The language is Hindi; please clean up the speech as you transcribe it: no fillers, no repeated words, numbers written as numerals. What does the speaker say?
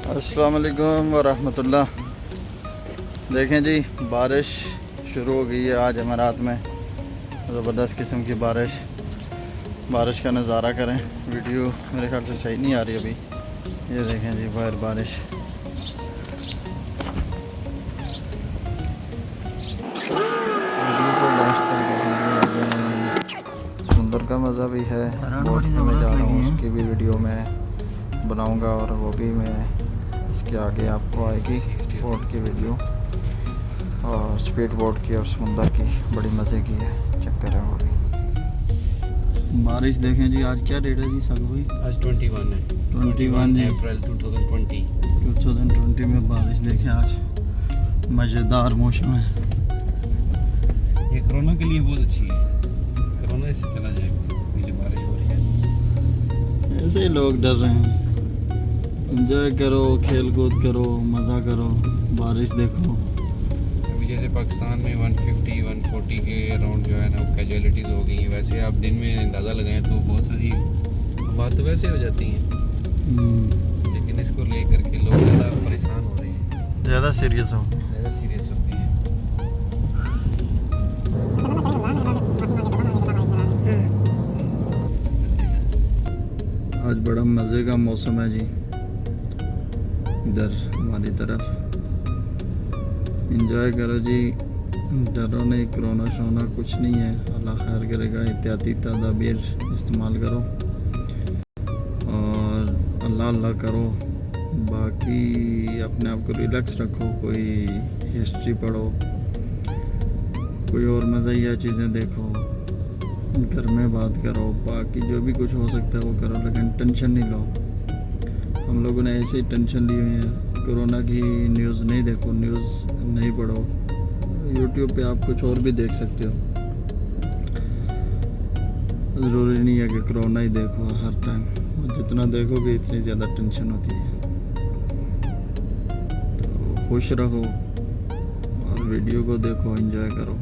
अस्सलाम वालेकुम वरहमतुल्लाह। देखें जी, बारिश शुरू हो गई है आज अमीरात में। ज़बरदस्त किस्म की बारिश का नज़ारा करें। वीडियो मेरे ख्याल से सही नहीं आ रही अभी। ये देखें जी, बाहर बारिश। वीडियो को लास्ट तक देखिए। समुंदर का मज़ा भी है। बोट में जा रहा हूँ, उसकी भी वीडियो में बनाऊंगा और वो भी मैं इसके आगे आपको आएगी बोट की वीडियो, और स्पीड बोट की और समुंदर की। बड़ी मज़े की है, चक्कर है वो भी। बारिश देखें जी, आज क्या डेट है जी सागू भाई? आज 21 है, 21 अप्रैल 2020। 2020 में बारिश देखें आज। मज़ेदार मौसम है। ये कोरोना के लिए बहुत अच्छी है। कोरोना इससे चला जाएगा, ये बारिश हो रही है। ऐसे ही लोग डर रहे हैं। एंजॉय करो, खेल कूद करो, मज़ा करो, बारिश देखो। अभी जैसे पाकिस्तान में 150-140 के अराउंड जो है ना कैजुअलिटीज़ हो गई हैं। वैसे आप दिन में अंदाज़ा लगाएं तो बहुत सारी बात तो वैसे हो जाती हैं, लेकिन इसको लेकर के लोग ज़्यादा परेशान हो रहे हैं, ज़्यादा सीरियस हो हो गए हैं। आज बड़ा मज़े का मौसम है जी इधर हमारी तरफ। एंजॉय करो जी, डरो नहीं। कोरोना शोना कुछ नहीं है, अल्लाह खैर करेगा। एहतियाती तदाबीर इस्तेमाल करो और अल्लाह अल्लाह करो। बाकी अपने आप को रिलैक्स रखो। कोई हिस्ट्री पढ़ो, कोई और मज़ाहिया चीज़ें देखो, घर में बात करो। बाकी जो भी कुछ हो सकता है वो करो, लेकिन टेंशन नहीं लो। हम लोगों ने ऐसे ही टेंशन ली हुई है। कोरोना की न्यूज़ नहीं देखो, न्यूज़ नहीं पढ़ो। यूट्यूब पे आप कुछ और भी देख सकते हो। ज़रूरी नहीं है कि कोरोना ही देखो हर टाइम। जितना देखोगे इतनी ज़्यादा टेंशन होती है। तो खुश रहो और वीडियो को देखो, एंजॉय करो।